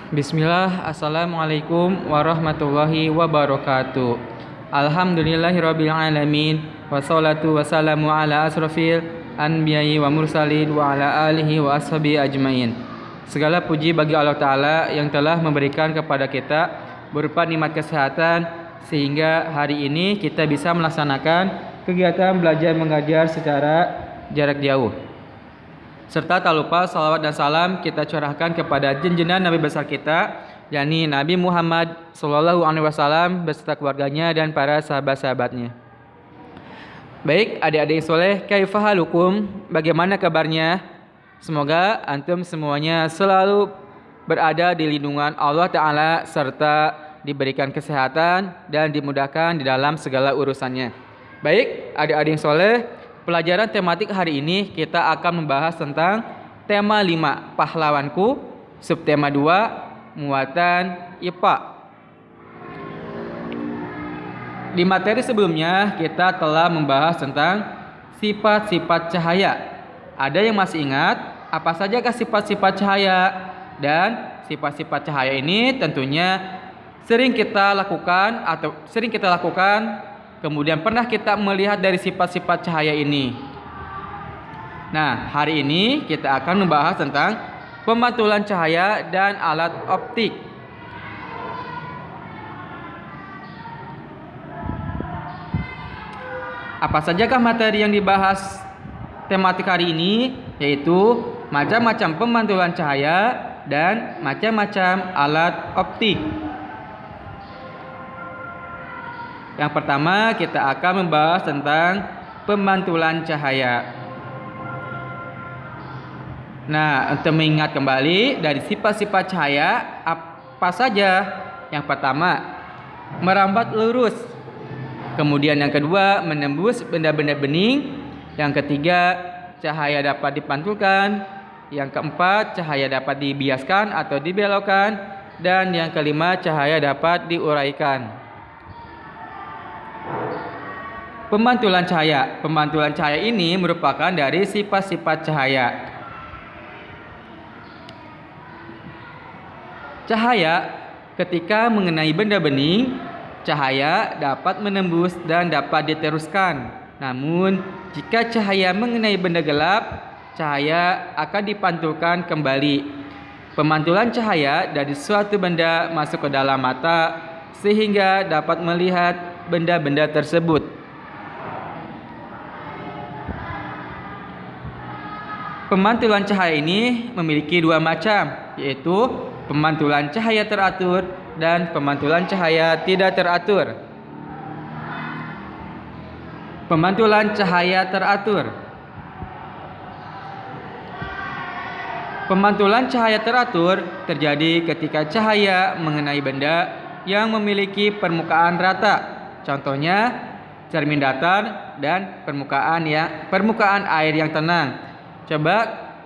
Bismillah, Assalamualaikum warahmatullahi wabarakatuh. Alhamdulillahirabbil alamin, wassalatu wassalamu ala asrofil anbiya'i wa mursalin wa ala alihi wa ashabi ajmain. Segala puji bagi Allah Ta'ala yang telah memberikan kepada kita berupa nikmat kesehatan sehingga hari ini kita bisa melaksanakan kegiatan belajar mengajar secara jarak jauh. Serta tak lupa salawat dan salam kita curahkan kepada junjungan Nabi besar kita, yakni Nabi Muhammad SAW beserta keluarganya dan para sahabat-sahabatnya. Baik, adik-adik soleh, kaifahalukum? Bagaimana kabarnya? Semoga antum semuanya selalu berada di lindungan Allah Ta'ala serta diberikan kesehatan dan dimudahkan di dalam segala urusannya. Baik, adik-adik soleh, pelajaran tematik hari ini kita akan membahas tentang tema 5 pahlawanku, subtema 2 muatan IPA. Di materi sebelumnya kita telah membahas tentang sifat-sifat cahaya. Ada yang masih ingat apa sajakah sifat-sifat cahaya? Dan sifat-sifat cahaya ini tentunya sering kita lakukan kemudian pernah kita melihat dari sifat-sifat cahaya ini. Nah, hari ini kita akan membahas tentang pemantulan cahaya dan alat optik. Apa sajakah materi yang dibahas tematik hari ini? Yaitu macam-macam pemantulan cahaya dan macam-macam alat optik. Yang pertama kita akan membahas tentang pemantulan cahaya. Nah, untuk mengingat kembali dari sifat-sifat cahaya apa saja? Yang pertama, merambat lurus. Kemudian yang kedua, menembus benda-benda bening. Yang ketiga, cahaya dapat dipantulkan. Yang keempat, cahaya dapat dibiaskan atau dibelokkan. Dan yang kelima, cahaya dapat diuraikan. Pemantulan cahaya. Pemantulan cahaya ini merupakan dari sifat-sifat cahaya. Cahaya ketika mengenai benda bening, cahaya dapat menembus dan dapat diteruskan. Namun, jika cahaya mengenai benda gelap, cahaya akan dipantulkan kembali. Pemantulan cahaya dari suatu benda masuk ke dalam mata sehingga dapat melihat benda-benda tersebut. Pemantulan cahaya ini memiliki dua macam, yaitu pemantulan cahaya teratur dan pemantulan cahaya tidak teratur. Pemantulan cahaya teratur. Pemantulan cahaya teratur terjadi ketika cahaya mengenai benda yang memiliki permukaan rata. Contohnya cermin datar dan permukaan air yang tenang. Coba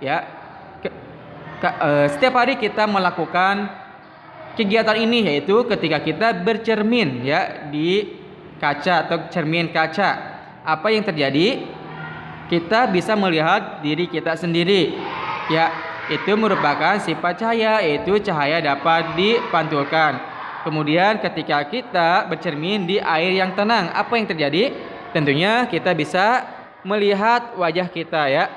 ya, setiap hari kita melakukan kegiatan ini, yaitu ketika kita bercermin ya di kaca atau cermin kaca. Apa yang terjadi? Kita bisa melihat diri kita sendiri. Ya, itu merupakan sifat cahaya, yaitu cahaya dapat dipantulkan. Kemudian ketika kita bercermin di air yang tenang, apa yang terjadi? Tentunya kita bisa melihat wajah kita ya.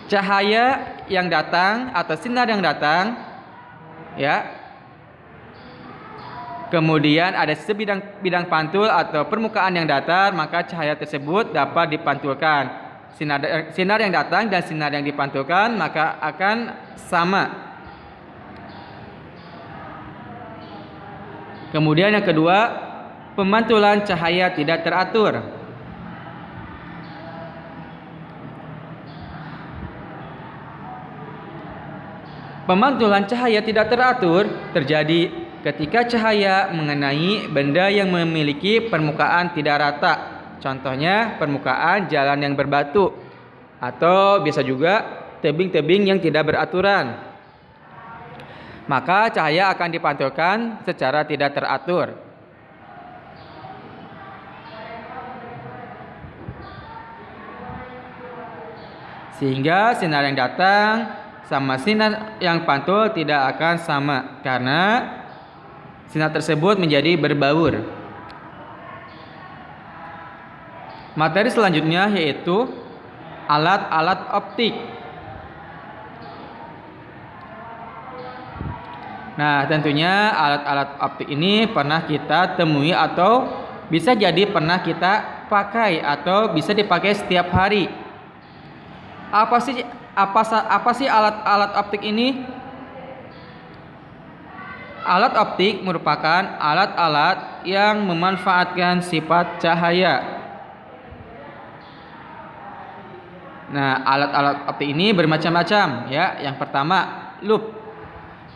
Cahaya yang datang atau sinar yang datang ya, kemudian ada sebidang pantul atau permukaan yang datar, maka cahaya tersebut dapat dipantulkan. Sinar yang datang dan sinar yang dipantulkan maka akan sama. Kemudian yang kedua, pemantulan cahaya tidak teratur. Pemantulan cahaya tidak teratur terjadi ketika cahaya mengenai benda yang memiliki permukaan tidak rata. Contohnya permukaan jalan yang berbatu atau bisa juga tebing-tebing yang tidak beraturan. Maka cahaya akan dipantulkan secara tidak teratur. Sehingga sinar yang datang sama sinar yang pantul tidak akan sama karena sinar tersebut menjadi berbaur. Materi selanjutnya yaitu alat-alat optik. Nah, tentunya alat-alat optik ini pernah kita temui atau bisa jadi pernah kita pakai atau bisa dipakai setiap hari. Apa sih alat-alat optik ini? Alat optik merupakan alat-alat yang memanfaatkan sifat cahaya. Nah, alat-alat optik ini bermacam-macam ya. Yang pertama, lup.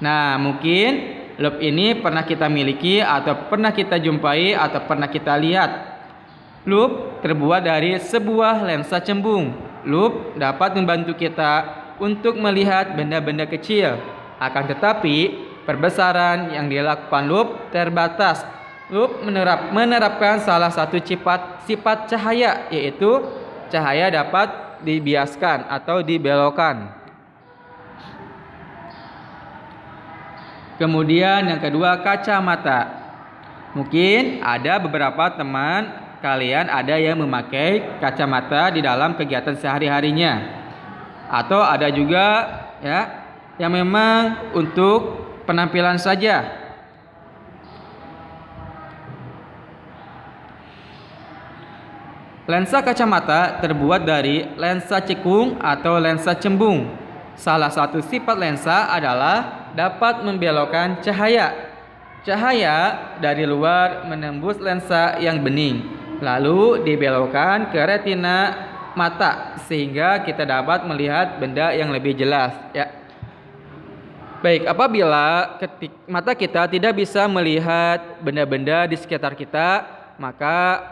Nah, mungkin lup ini pernah kita miliki atau pernah kita jumpai atau pernah kita lihat. Lup terbuat dari sebuah lensa cembung. Lup dapat membantu kita untuk melihat benda-benda kecil. Akan tetapi, perbesaran yang dilakukan lup terbatas. Lup menerapkan salah satu sifat cahaya, yaitu cahaya dapat dibiaskan atau dibelokkan. Kemudian yang kedua, kacamata. Mungkin ada beberapa teman kalian ada yang memakai kacamata di dalam kegiatan sehari-harinya. Atau ada juga ya yang memang untuk penampilan saja. Lensa kacamata terbuat dari lensa cekung atau lensa cembung. Salah satu sifat lensa adalah dapat membelokkan cahaya. Cahaya dari luar menembus lensa yang bening, lalu dibelokkan ke retina mata sehingga kita dapat melihat benda yang lebih jelas ya. Baik, apabila mata kita tidak bisa melihat benda-benda di sekitar kita, maka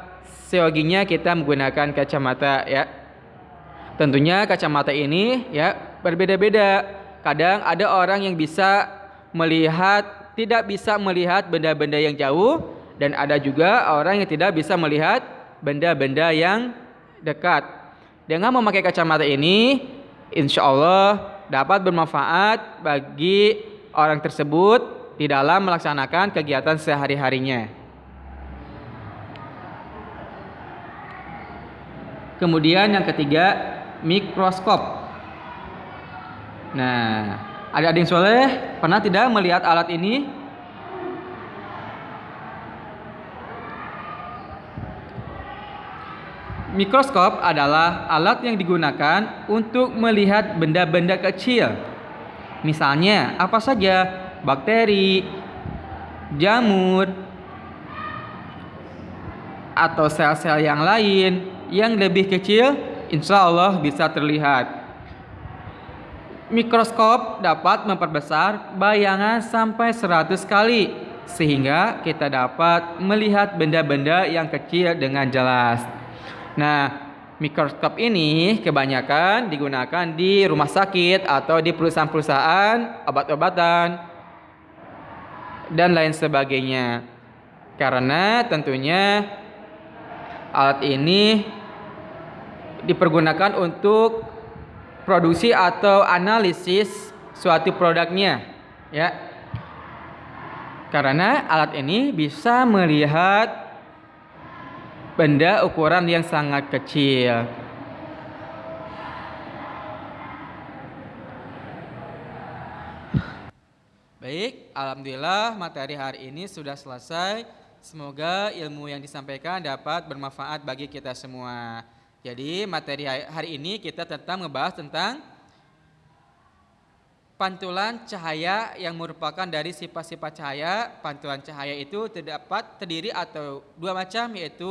seyoginya kita menggunakan kacamata ya. Tentunya kacamata ini ya berbeda-beda. Kadang ada orang yang tidak bisa melihat benda-benda yang jauh, dan ada juga orang yang tidak bisa melihat benda-benda yang dekat. Dengan memakai kacamata ini, insya Allah dapat bermanfaat bagi orang tersebut di dalam melaksanakan kegiatan sehari-harinya. Kemudian yang ketiga, mikroskop. Nah, adik-adik soleh pernah tidak melihat alat ini? Mikroskop adalah alat yang digunakan untuk melihat benda-benda kecil. Misalnya, apa saja? Bakteri, jamur, atau sel-sel yang lain yang lebih kecil, insya Allah bisa terlihat. Mikroskop dapat memperbesar bayangan sampai 100 kali sehingga kita dapat melihat benda-benda yang kecil dengan jelas. Nah, mikroskop ini kebanyakan digunakan di rumah sakit atau di perusahaan-perusahaan obat-obatan dan lain sebagainya. Karena tentunya alat ini dipergunakan untuk produksi atau analisis suatu produknya ya. Karena alat ini bisa melihat benda ukuran yang sangat kecil. Baik, alhamdulillah materi hari ini sudah selesai. Semoga ilmu yang disampaikan dapat bermanfaat bagi kita semua. Jadi materi hari ini kita ngebahas tentang pantulan cahaya yang merupakan dari sifat-sifat cahaya. Pantulan cahaya itu terdiri atau dua macam, yaitu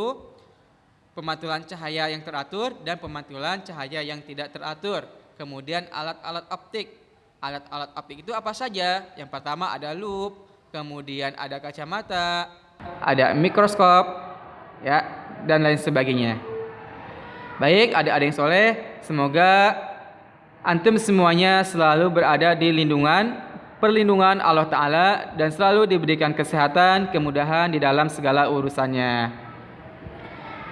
pemantulan cahaya yang teratur dan pemantulan cahaya yang tidak teratur. Kemudian alat-alat optik. Alat-alat optik itu apa saja? Yang pertama ada lup, kemudian ada kacamata, ada mikroskop, ya, dan lain sebagainya. Baik, adik-adik soleh, semoga antum semuanya selalu berada di perlindungan Allah Ta'ala dan selalu diberikan kesehatan, kemudahan di dalam segala urusannya.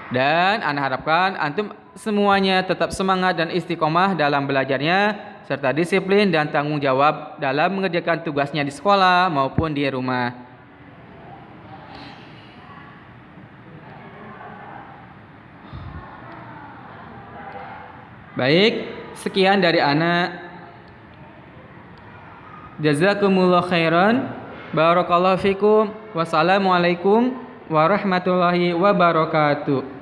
Dan ana harapkan antum semuanya tetap semangat dan istiqomah dalam belajarnya serta disiplin dan tanggung jawab dalam mengerjakan tugasnya di sekolah maupun di rumah. Baik, sekian dari ana. Jazakumullah khairan. Barakallahu fikum. Wassalamualaikum warahmatullahi wabarakatuh.